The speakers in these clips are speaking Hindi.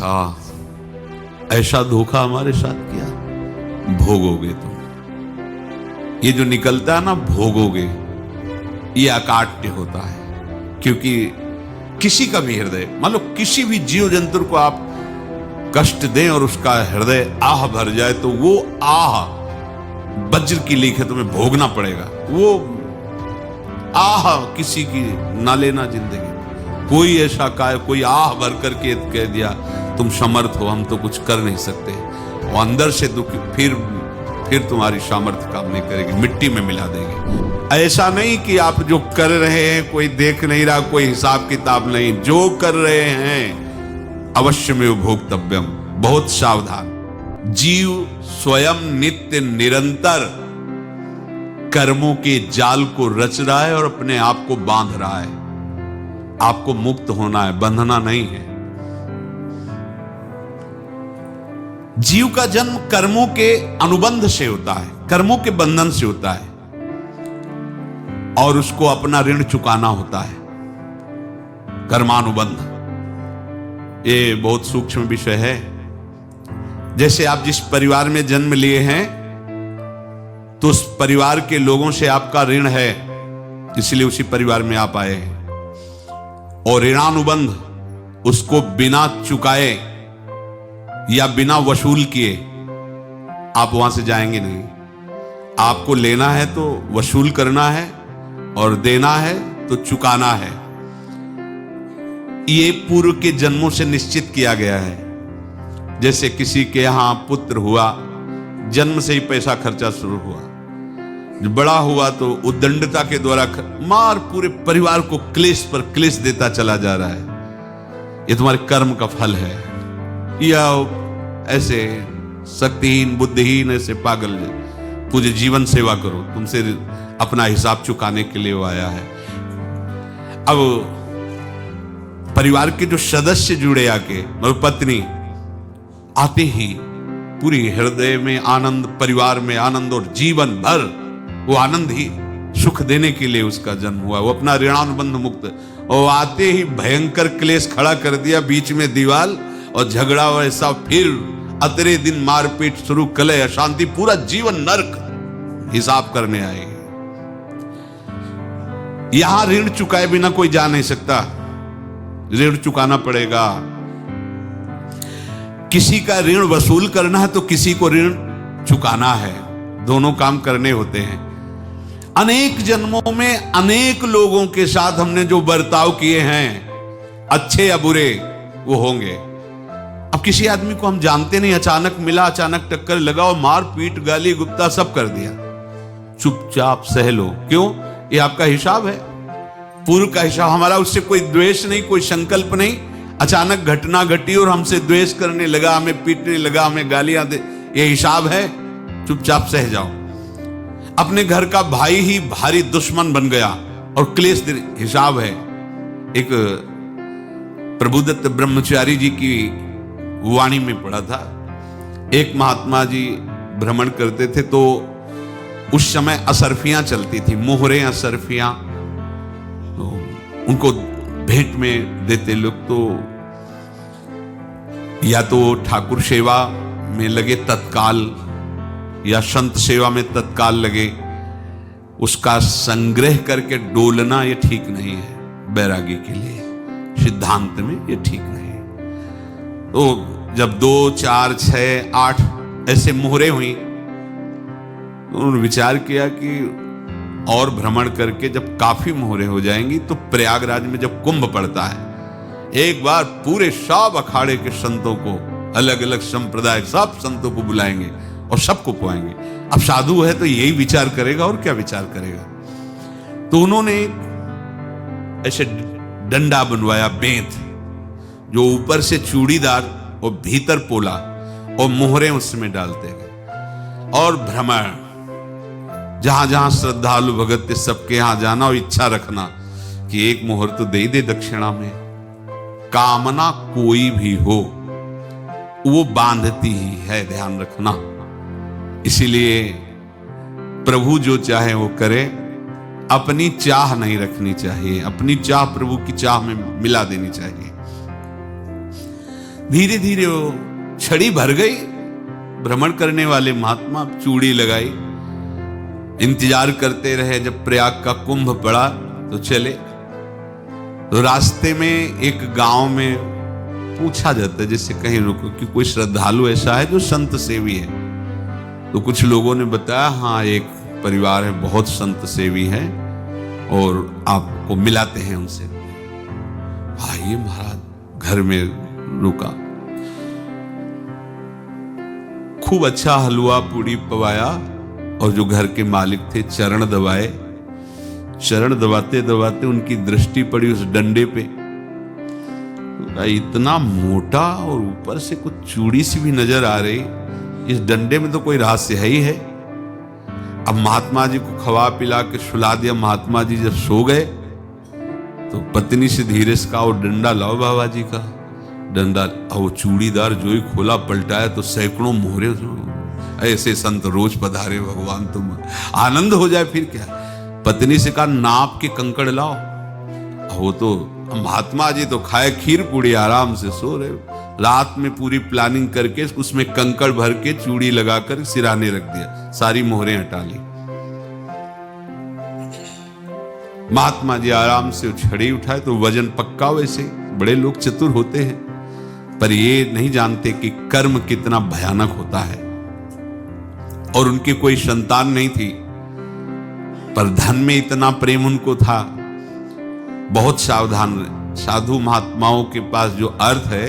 अच्छा ऐसा धोखा हमारे साथ किया, भोगोगे तुम। ये जो निकलता है ना भोगोगे, ये अकाट्य होता है। क्योंकि किसी का भी हृदय, मान लो किसी भी जीव जंतु को आप कष्ट दें और उसका हृदय आह भर जाए, तो वो आह वज्र की लीक है, तुम्हें भोगना पड़ेगा। वो आह किसी की ना लेना जिंदगी। कोई ऐसा कोई आह भर करके कह दिया तुम समर्थ हो, हम तो कुछ कर नहीं सकते, वो अंदर से दुख, फिर तुम्हारी सामर्थ्य काम नहीं करेगी, मिट्टी में मिला देगी। ऐसा नहीं कि आप जो कर रहे हैं कोई देख नहीं रहा, कोई हिसाब किताब नहीं, जो कर रहे हैं अवश्य में भोक्तव्यम। बहुत सावधान। जीव स्वयं नित्य निरंतर कर्मों के जाल को रच रहा है और अपने आप को बांध रहा है। आपको मुक्त होना है, बंधना नहीं है। जीव का जन्म कर्मों के अनुबंध से होता है, कर्मों के बंधन से होता है, और उसको अपना ऋण चुकाना होता है। कर्मानुबंध ये बहुत सूक्ष्म विषय है। जैसे आप जिस परिवार में जन्म लिए हैं, तो उस परिवार के लोगों से आपका ऋण है, इसलिए उसी परिवार में आप आए हैं। और ऋणानुबंध, उसको बिना चुकाए या बिना वसूल किए आप वहां से जाएंगे नहीं। आपको लेना है तो वसूल करना है, और देना है तो चुकाना है। ये पूर्व के जन्मों से निश्चित किया गया है। जैसे किसी के यहां पुत्र हुआ, जन्म से ही पैसा खर्चा शुरू हुआ, जो बड़ा हुआ तो उद्दंडता के द्वारा मार पूरे परिवार को क्लेश पर क्लेश देता चला जा रहा है। ये तुम्हारे कर्म का फल है। या ऐसे शक्तिहीन बुद्धिहीन ऐसे पागल पूरे जीवन सेवा करो, तुमसे अपना हिसाब चुकाने के लिए वो आया है। अब परिवार के जो सदस्य जुड़े आके, और पत्नी आते ही पूरी हृदय में आनंद, परिवार में आनंद, और जीवन भर वो आनंद ही सुख देने के लिए उसका जन्म हुआ। वो अपना ऋणानुबंध मुक्त, और आते ही भयंकर क्लेश खड़ा कर दिया, बीच में दीवाल और झगड़ा वैसा, फिर अतरे दिन मारपीट शुरू, कलह अशांति, पूरा जीवन नरक हिसाब करने आए। यहां ऋण चुकाए बिना कोई जा नहीं सकता, ऋण चुकाना पड़ेगा। किसी का ऋण वसूल करना है तो किसी को ऋण चुकाना है, दोनों काम करने होते हैं। अनेक जन्मों में अनेक लोगों के साथ हमने जो बर्ताव किए हैं, अच्छे या बुरे, वो होंगे। अब किसी आदमी को हम जानते नहीं, अचानक मिला, अचानक टक्कर लगा और मार पीट गाली गुप्ता सब कर दिया, चुपचाप सह लो। क्यों? ये आपका हिसाब है, पूर्व का हिसाब। हमारा उससे कोई द्वेष नहीं, कोई संकल्प नहीं। अचानक घटना घटी और हमसे द्वेष करने लगा, हमें पीटने लगा, हमें गालियां दे, ये हिसाब है, चुपचाप सह जाओ। अपने घर का भाई ही भारी दुश्मन बन गया और क्लेश, हिसाब है। एक प्रभुदत्त ब्रह्मचारी जी की वाणी में पढ़ा था, एक महात्मा जी भ्रमण करते थे, तो उस समय असरफियां चलती थी, मोहरे असरफियां, तो उनको भेंट में देते लोग। तो या तो ठाकुर सेवा में लगे तत्काल, या संत सेवा में तत्काल लगे, उसका संग्रह करके डोलना ये ठीक नहीं है बैरागी के लिए, सिद्धांत में ये ठीक नहीं है। तो जब 2, 4, 6, 8 ऐसे मोहरे हुई, तो उन्होंने विचार किया कि और भ्रमण करके जब काफी मोहरे हो जाएंगी तो प्रयागराज में जब कुंभ पड़ता है, एक बार पूरे सब अखाड़े के संतों को, अलग अलग संप्रदाय सब संतों को बुलाएंगे और सबको पुआएंगे। अब साधु है तो यही विचार करेगा, और क्या विचार करेगा। तो उन्होंने ऐसे डंडा बनवाया, बेंत, जो ऊपर से चूड़ीदार और भीतर पोला, और मोहरे उसमें डालते गए। और भ्रमण, जहां जहां श्रद्धालु भगत थे सबके यहां जाना और इच्छा रखना कि एक मोहर तो दे दे दक्षिणा में। कामना कोई भी हो वो बांधती ही है, ध्यान रखना। इसीलिए प्रभु जो चाहे वो करे, अपनी चाह नहीं रखनी चाहिए, अपनी चाह प्रभु की चाह में मिला देनी चाहिए। धीरे धीरे वो छड़ी भर गई। भ्रमण करने वाले महात्मा चूड़ी लगाई, इंतजार करते रहे। जब प्रयाग का कुंभ पड़ा तो चले। तो रास्ते में एक गांव में पूछा जाता है, जैसे कहीं रुको कि कोई श्रद्धालु ऐसा है जो संत सेवी है। तो कुछ लोगों ने बताया, हाँ एक परिवार है बहुत संत सेवी है और आपको मिलाते हैं उनसे। आइए महाराज घर में रुका, खूब अच्छा हलवा पूड़ी पवाया और जो घर के मालिक थे चरण दबाए। चरण दबाते दबाते उनकी दृष्टि पड़ी उस डंडे पे। इतना मोटा और ऊपर से कुछ चूड़ी सी भी नजर आ रही, इस डंडे में तो कोई रहस्य है ही है। अब महात्मा जी को खवा पिला के सुला दिया। महात्मा जी जब सो गए तो पत्नी से धीरे से कहा, वो डंडा लाओ बाबा जी का डंडा। वो चूड़ीदार जो ही खोला पलटाया तो सैकड़ों मोहरे। ऐसे संत रोज पधारे भगवान, तुम आनंद हो जाए फिर क्या। पत्नी से कहा, नाप के कंकड़ लाओ। वो तो महात्मा जी तो खाए खीर पूड़ी, आराम से सो रहे। रात में पूरी प्लानिंग करके उसमें कंकड़ भर के चूड़ी लगाकर सिराने रख दिया, सारी मोहरें हटा ली। महात्मा जी आराम से छड़ी उठाए तो वजन पक्का। वैसे बड़े लोग चतुर होते हैं, पर ये नहीं जानते कि कर्म कितना भयानक होता है। और उनकी कोई संतान नहीं थी, पर धन में इतना प्रेम उनको था। बहुत सावधान रहे। साधु महात्माओं के पास जो अर्थ है,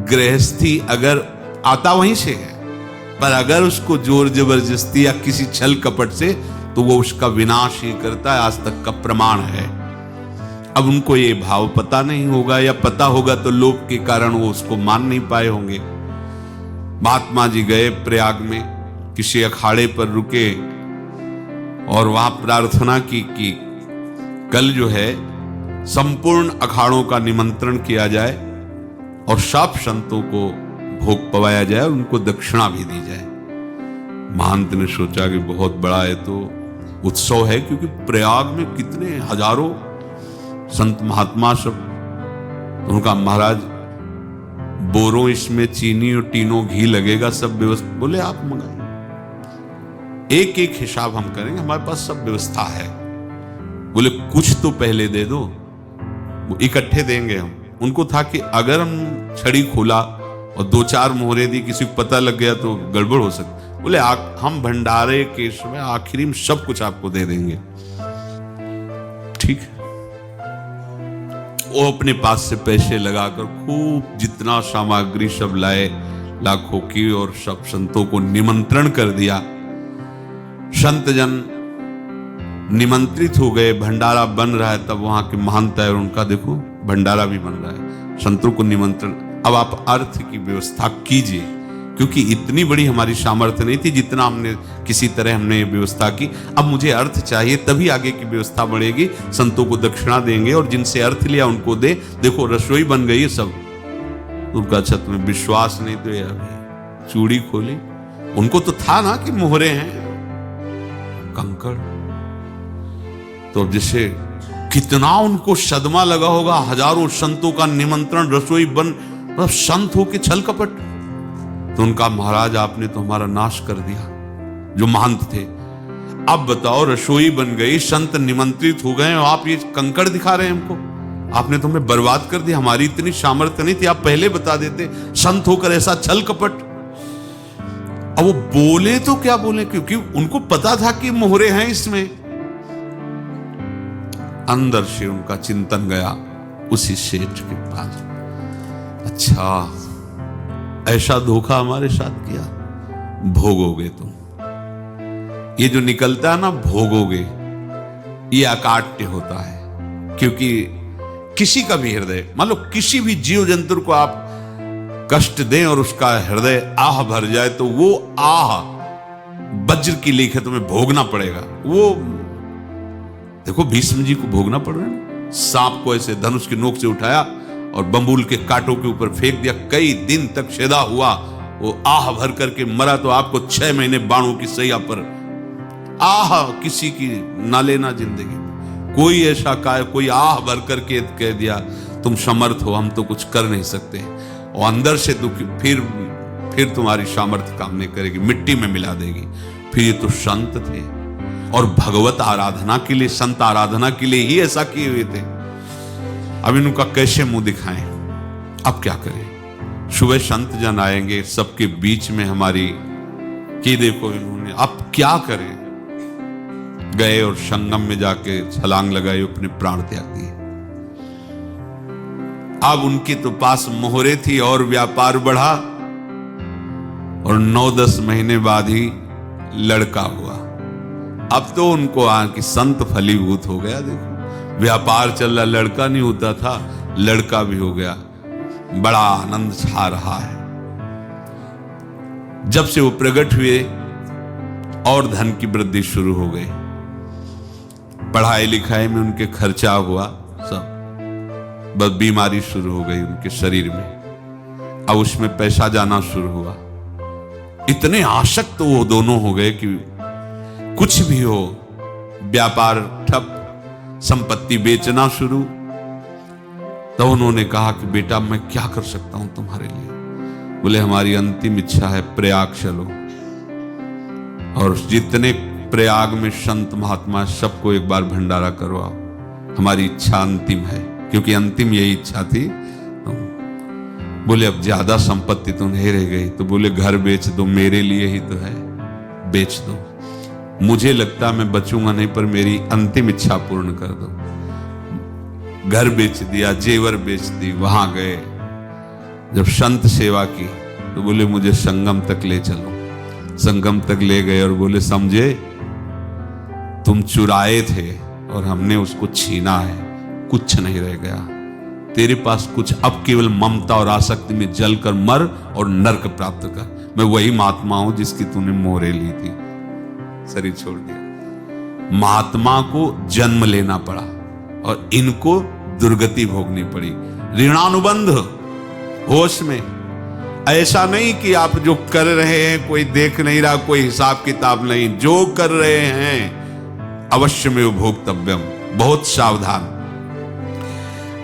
गृहस्थी अगर आता वहीं से है, पर अगर उसको जोर जबरदस्ती या किसी छल कपट से, तो वो उसका विनाश ही करता है। आज तक का प्रमाण है। अब उनको ये भाव पता नहीं होगा, या पता होगा तो लोभ के कारण वो उसको मान नहीं पाए होंगे। महात्मा जी गए प्रयाग में, किसी अखाड़े पर रुके और वहां प्रार्थना की कि कल जो है संपूर्ण अखाड़ों का निमंत्रण किया जाए और सब संतों को भोग पवाया जाए और उनको दक्षिणा भी दी जाए। महंत ने सोचा कि बहुत बड़ा है तो उत्सव है, क्योंकि प्रयाग में कितने हजारों संत महात्मा सब। उनका महाराज बोरों इसमें चीनी और टीनों घी लगेगा, सब व्यवस्था। बोले आप मंगाए, एक एक हिसाब हम करेंगे, हमारे पास सब व्यवस्था है। बोले कुछ तो पहले दे दो, वो इकट्ठे देंगे हम। उनको था कि अगर हम छड़ी खोला और दो चार मोहरे दी, किसी को पता लग गया तो गड़बड़ हो सकती। बोले हम भंडारे के समय आखिरी में सब कुछ आपको दे देंगे। ठीक है। वो अपने पास से पैसे लगाकर खूब जितना सामग्री सब लाए, लाखों की, और सब संतों को निमंत्रण कर दिया। संत जन निमंत्रित हो गए, भंडारा बन रहा है। तब वहां के महंत है और उनका देखो भंडारा भी बन रहा है, संतों को निमंत्रण। अब आप अर्थ की व्यवस्था कीजिए, क्योंकि इतनी बड़ी हमारी सामर्थ्य नहीं थी जितना हमने किसी तरह हमने व्यवस्था की। अब मुझे अर्थ चाहिए, तभी आगे की व्यवस्था बढ़ेगी। संतों को दक्षिणा देंगे और जिनसे अर्थ लिया उनको दे। देखो रसोई बन गई है सब। उनका छत में विश्वास नहीं तो यार चूड़ी खोली। उनको तो था ना कि मोहरे हैं, कंकड़। तो जैसे कितना उनको सदमा लगा होगा। हजारों संतों का निमंत्रण, रसोई बन, मतलब संत हो के छल कपट। तो उनका महाराज आपने तो हमारा नाश कर दिया, जो महंत थे। अब बताओ रसोई बन गई, संत निमंत्रित हो गए और आप ये कंकड़ दिखा रहे हैं हमको। आपने तो हमें बर्बाद कर दिया, हमारी इतनी सामर्थ्य नहीं थी, आप पहले बता देते। संत होकर ऐसा छल कपट। अब वो बोले तो क्या बोले, क्योंकि उनको पता था कि मोहरे हैं इसमें। अंदर से उनका चिंतन गया उसी सेठ के पास। अच्छा ऐसा धोखा हमारे साथ किया, भोगोगे तुम। ये जो निकलता है ना भोगोगे, ये अकाट्य होता है। क्योंकि किसी का भी हृदय, मान लो किसी भी जीव जंतु को आप कष्ट दें और उसका हृदय आह भर जाए, तो वो आह वज्र की लेख है, तुम्हें भोगना पड़ेगा। वो देखो भीष्म जी को भोगना पड़ रहा है। सांप को ऐसे धनुष की नोक से उठाया और बंबूल के कांटों के ऊपर फेंक दिया, कई दिन तक शेदा हुआ, वो आह भर करके मरा। तो आपको 6 महीने बाणों की सैया पर आह किसी की ना लेना जिंदगी। कोई ऐसा कोई आह भर करके कह दिया तुम समर्थ हो, हम तो कुछ कर नहीं सकते। और अंदर से दुखी, फिर तुम्हारी सामर्थ्य काम नहीं करेगी, मिट्टी में मिला देगी। फिर ये तो संत थे और भगवत आराधना के लिए, संत आराधना के लिए ही ऐसा किए हुए थे। अब इनका कैसे मुंह दिखाएं? अब क्या करें? सुबह संत जन आएंगे, सबके बीच में हमारी कि देखो इन्होंने, अब क्या करें? गए और संगम में जाके छलांग लगाई, अपने प्राण त्याग दिए। अब उनके तो पास मोहरे थी और व्यापार बढ़ा और 9-10 महीने बाद ही लड़का हुआ। अब तो उनको कि संत फलीभूत हो गया। देखो व्यापार चल रहा, लड़का नहीं होता था, लड़का भी हो गया, बड़ा आनंद छा रहा है। जब से वो प्रकट हुए और धन की वृद्धि शुरू हो गई, पढ़ाई लिखाई में उनके खर्चा हुआ सब, बस बीमारी शुरू हो गई उनके शरीर में। अब उसमें पैसा जाना शुरू हुआ। इतने आसक्त तो वो दोनों हो गए कि कुछ भी हो, व्यापार ठप, संपत्ति बेचना शुरू। तो उन्होंने कहा कि बेटा मैं क्या कर सकता हूं तुम्हारे लिए? बोले हमारी अंतिम इच्छा है प्रयाग चलो, और जितने प्रयाग में संत महात्मा सबको एक बार भंडारा करवाओ, हमारी इच्छा अंतिम है। क्योंकि अंतिम यही इच्छा थी। बोले अब ज्यादा संपत्ति तो नहीं रह गई, तो बोले घर बेच दो, मेरे लिए ही तो है, बेच दो। मुझे लगता मैं बचूंगा नहीं, पर मेरी अंतिम इच्छा पूर्ण कर दो। घर बेच दिया, जेवर बेच दी। वहां गए, जब संत सेवा की तो बोले मुझे संगम तक ले चलो। संगम तक ले गए और बोले समझे तुम चुराए थे और हमने उसको छीना है, कुछ नहीं रह गया तेरे पास कुछ, अब केवल ममता और आसक्ति में जलकर मर और नरक प्राप्त कर। मैं वही महात्मा हूं जिसकी तूने मोहरे ली थी, शरीर छोड़ दिया। महात्मा को जन्म लेना पड़ा और इनको दुर्गति भोगनी पड़ी। ऋणानुबंध होश में, ऐसा नहीं कि आप जो कर रहे हैं कोई देख नहीं रहा, कोई हिसाब किताब नहीं, जो कर रहे हैं अवश्य में भोक्तव्यम, बहुत सावधान।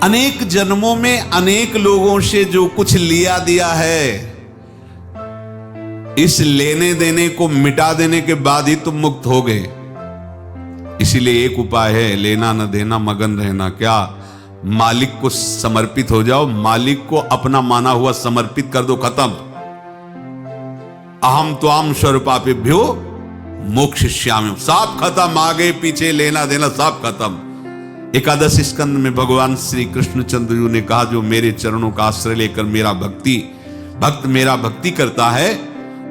अनेक जन्मों में अनेक लोगों से जो कुछ लिया दिया है, इस लेने देने को मिटा देने के बाद ही तुम मुक्त हो गए। इसीलिए एक उपाय है, लेना न देना मगन रहना। क्या? मालिक को समर्पित हो जाओ, मालिक को अपना माना हुआ समर्पित कर दो, खत्म। अहम त्वाम स्वरूपापेभ्यो मोक्षयिष्यामि, सब खत्म, आगे पीछे लेना देना सब खत्म। एकादश स्कंद में भगवान श्री कृष्णचंद्र जी ने कहा जो मेरे चरणों का आश्रय लेकर भक्त मेरा भक्ति करता है,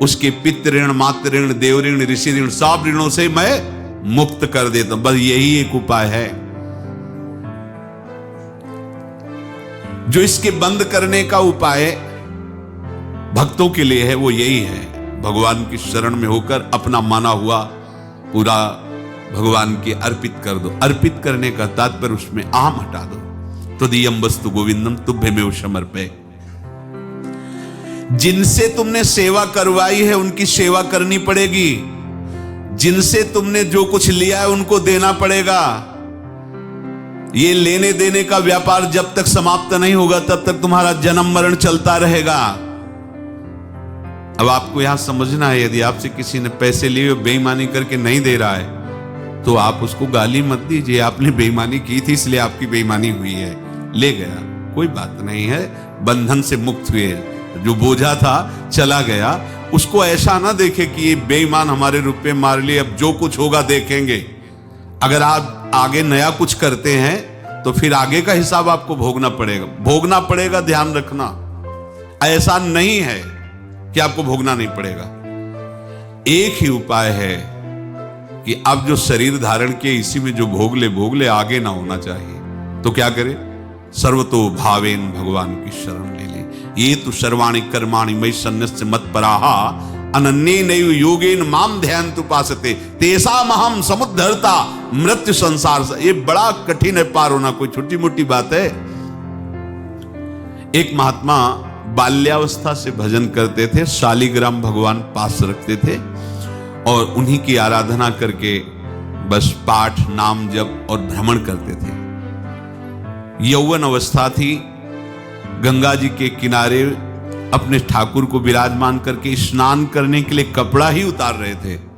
उसके पितृ ऋण, मातृ ऋण, देव ऋण, ऋषि ऋण, सब ऋणों से मैं मुक्त कर देता हूं। बस यही एक उपाय है जो इसके बंद करने का उपाय भक्तों के लिए है, वो यही है, भगवान की शरण में होकर अपना माना हुआ पूरा भगवान के अर्पित कर दो। अर्पित करने का तात्पर्य उसमें अहम हटा दो। तदीयम वस्तु गोविंदम तुभ्यमेव समर्पये। जिनसे तुमने सेवा करवाई है उनकी सेवा करनी पड़ेगी, जिनसे तुमने जो कुछ लिया है उनको देना पड़ेगा। ये लेने देने का व्यापार जब तक समाप्त नहीं होगा तब तक तुम्हारा जन्म मरण चलता रहेगा। अब आपको यहां समझना है, यदि आपसे किसी ने पैसे लिए बेईमानी करके नहीं दे रहा है तो आप उसको गाली मत दीजिए, आपने बेईमानी की थी इसलिए आपकी बेईमानी हुई है, ले गया, कोई बात नहीं है, बंधन से मुक्त हुए, जो बोझा था चला गया। उसको ऐसा ना देखे कि ये बेईमान हमारे रुपए मार लिए, अब जो कुछ होगा देखेंगे। अगर आप आगे नया कुछ करते हैं तो फिर आगे का हिसाब आपको भोगना पड़ेगा, ध्यान रखना। ऐसा नहीं है कि आपको भोगना नहीं पड़ेगा। एक ही उपाय है कि अब जो शरीर धारण किए इसी में जो भोग ले, आगे ना होना चाहिए। तो क्या करे? सर्वतो भावेन भगवान की शरण ले ले। ये तो सर्वाणि कर्माणि मयि सन्न्यस्य मत्पराहा अनन्येनैव योगेन माम ध्यायन्तु उपासते तेषामहं समुद्धर्ता मृत्यु संसार से। ये बड़ा कठिन है पार होना, कोई छोटी मोटी बात है। एक महात्मा बाल्यावस्था से भजन करते थे, शालिग्राम भगवान पास रखते थे और उन्हीं की आराधना करके बस पाठ, नाम, जप और भ्रमण करते थे। यौवन अवस्था थी, गंगा जी के किनारे अपने ठाकुर को विराजमान करके स्नान करने के लिए कपड़ा ही उतार रहे थे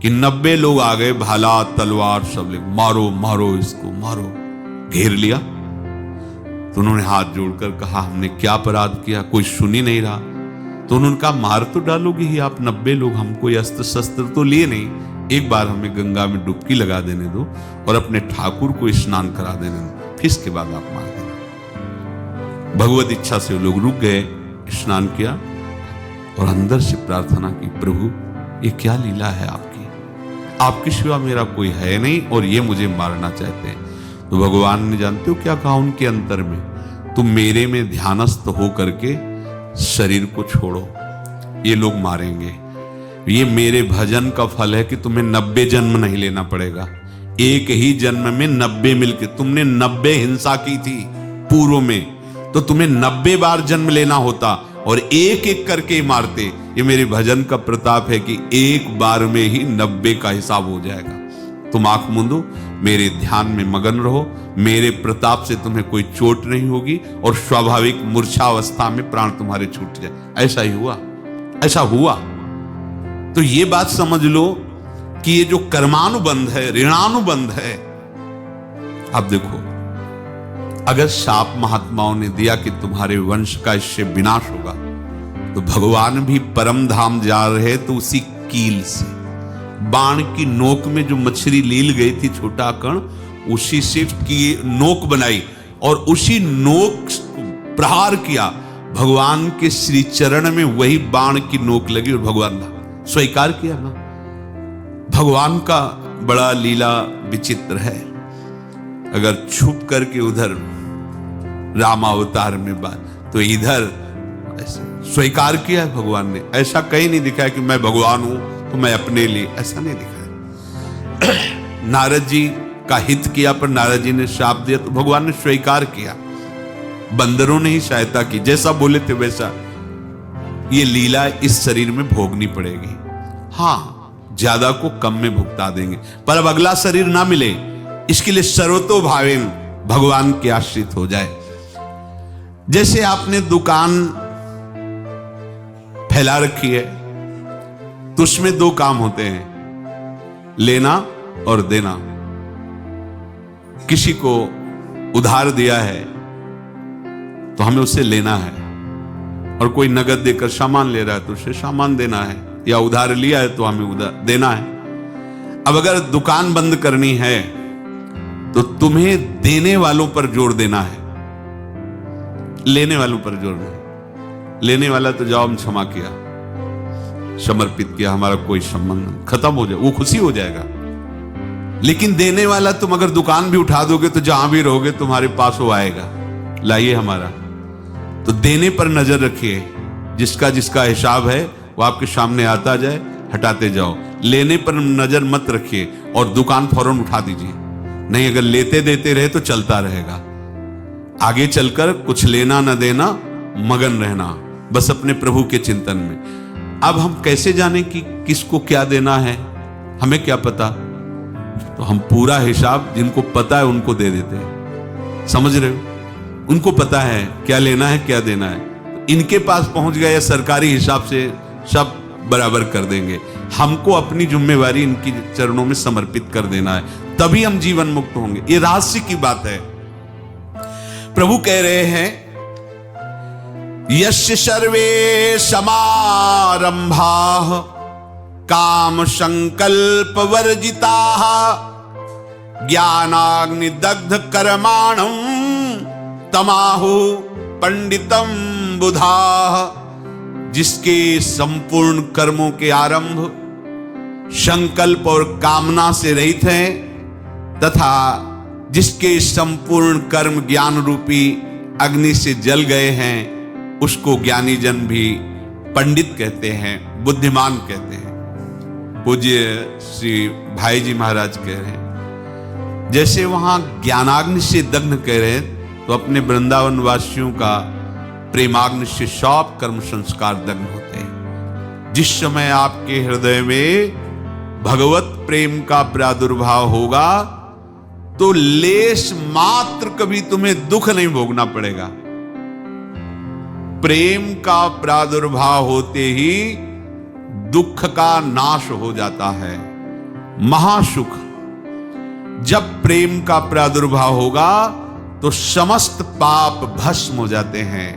कि 90 लोग आ गए, भाला तलवार सब ले, मारो मारो इसको मारो, घेर लिया। तो उन्होंने हाथ जोड़कर कहा हमने क्या अपराध किया, कोई सुन ही नहीं रहा। तो उन्होंने कहा मार तो डालोगे ही आप 90 लोग, हम कोई अस्त्र शस्त्र तो लिए नहीं, एक बार हमें गंगा में डुबकी लगा देने दो और अपने ठाकुर को स्नान करा देने दो, फिर इसके बाद आप मार देना। भगवत इच्छा से वो लोग रुक गए, स्नान किया और अंदर से प्रार्थना की, प्रभु ये क्या लीला है आपकी, आपके सिवा मेरा कोई है नहीं और ये मुझे मारना चाहते हैं। तो भगवान ने जानते हो क्या कहा उनके अंतर में, तुम मेरे में ध्यानस्थ हो करके शरीर को छोड़ो, ये लोग मारेंगे। ये मेरे भजन का फल है कि तुम्हें 90 जन्म नहीं लेना पड़ेगा, एक ही जन्म में 90 मिलके, तुमने 90 हिंसा की थी पूर्व में, तो तुम्हें 90 बार जन्म लेना होता और एक एक करके मारते। ये मेरे भजन का प्रताप है कि एक बार में ही 90 का हिसाब हो जाएगा। तुम आंख मूंदो, मेरे ध्यान में मगन रहो, मेरे प्रताप से तुम्हें कोई चोट नहीं होगी और स्वाभाविक मूर्छावस्था में प्राण तुम्हारे छूट जाए। ऐसा ही हुआ, ऐसा हुआ। तो ये बात समझ लो कि ये जो कर्मानुबंध है, ऋणानुबंध है। अब देखो, अगर शाप महात्माओं ने दिया कि तुम्हारे वंश का इससे विनाश होगा, तो भगवान भी परम धाम जा रहे तो उसी कील से, बाण की नोक में जो मछली लील गई थी छोटा कण, उसी से की नोक बनाई और उसी नोक प्रहार किया। भगवान के श्री चरण में वही बाण की नोक लगी और भगवान स्वीकार किया ना। भगवान का बड़ा लीला विचित्र है। अगर छुप करके उधर रामावतार में बात, तो इधर स्वीकार किया है भगवान ने। ऐसा कहीं नहीं दिखाया कि मैं भगवान हूं तो मैं अपने लिए, ऐसा नहीं दिखाया। नारद जी का हित किया पर नारद जी ने श्राप दिया तो भगवान ने स्वीकार किया। बंदरों ने ही सहायता की, जैसा बोले थे वैसा। ये लीला इस शरीर में भोगनी पड़ेगी। हाँ, ज्यादा को कम में भुगता देंगे, पर अब अगला शरीर ना मिले इसके लिए सर्वतो भावेन भगवान के आश्रित हो जाए। जैसे आपने दुकान फैला रखी है तो उसमें दो काम होते हैं, लेना और देना। किसी को उधार दिया है तो हमें उससे लेना है, और कोई नगद देकर सामान ले रहा है तो उसे सामान देना है, या उधार लिया है तो हमें उधार देना है। अब अगर दुकान बंद करनी है तो तुम्हें देने वालों पर जोर देना है, लेने वालों पर जोर नहीं। लेने वाला तो जाओ हम क्षमा किया, समर्पित किया, हमारा कोई संबंध खत्म हो जाए, वो खुशी हो जाएगा। लेकिन देने वाला तुम अगर दुकान भी उठा दोगे तो जहां भी रहोगे तुम्हारे पास वो आएगा, लाइए हमारा। तो देने पर नजर रखिए, जिसका जिसका हिसाब है वो आपके सामने आता जाए, हटाते जाओ। लेने पर नजर मत रखिए और दुकान फौरन उठा दीजिए, नहीं अगर लेते देते रहे तो चलता रहेगा। आगे चलकर कुछ लेना न देना, मगन रहना बस अपने प्रभु के चिंतन में। अब हम कैसे जाने कि किसको क्या देना है, हमें क्या पता। तो हम पूरा हिसाब जिनको पता है उनको दे देते हैं, समझ रहे हो, उनको पता है क्या लेना है क्या देना है। इनके पास पहुंच गए, सरकारी हिसाब से सब बराबर कर देंगे। हमको अपनी जिम्मेवारी इनकी चरणों में समर्पित कर देना है, तभी हम जीवन मुक्त होंगे। ये रहस्य की बात है। प्रभु कह रहे हैं, यस्य सर्वे समारंभाः काम संकल्प वर्जिताः ज्ञानाग्नि दग्ध कर्माणं तमाहु पंडितम बुधाः। जिसके संपूर्ण कर्मों के आरंभ संकल्प और कामना से रहित हैं, तथा जिसके संपूर्ण कर्म ज्ञान रूपी अग्नि से जल गए हैं, उसको ज्ञानी जन भी पंडित कहते हैं, बुद्धिमान कहते हैं। पूज्य श्री भाई जी महाराज कह रहे हैं, जैसे वहां ज्ञानाग्नि से दग्ध कह रहे हैं, तो अपने वृंदावन वासियों का प्रेमाग्नि से सब कर्म संस्कार दग्ध होते हैं। जिस समय आपके हृदय में भगवत प्रेम का प्रादुर्भाव होगा तो लेश मात्र कभी तुम्हें दुख नहीं भोगना पड़ेगा। प्रेम का प्रादुर्भाव होते ही दुख का नाश हो जाता है। महासुख। जब प्रेम का प्रादुर्भाव होगा तो समस्त पाप भस्म हो जाते हैं,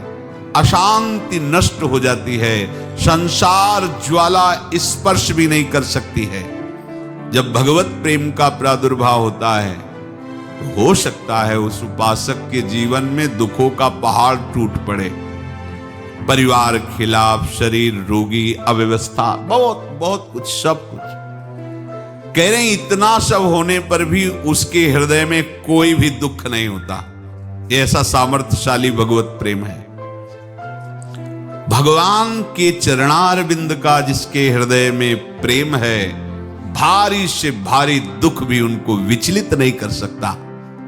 अशांति नष्ट हो जाती है, संसार ज्वाला स्पर्श भी नहीं कर सकती है। जब भगवत प्रेम का प्रादुर्भाव होता है तो हो सकता है उस उपासक के जीवन में दुखों का पहाड़ टूट पड़े, परिवार खिलाफ, शरीर रोगी, अव्यवस्था, बहुत बहुत कुछ, सब कुछ। कह रहे हैं इतना सब होने पर भी उसके हृदय में कोई भी दुख नहीं होता। ऐसा सामर्थ्यशाली भगवत प्रेम है। भगवान के चरणारविंद का जिसके हृदय में प्रेम है, भारी से भारी दुख भी उनको विचलित नहीं कर सकता।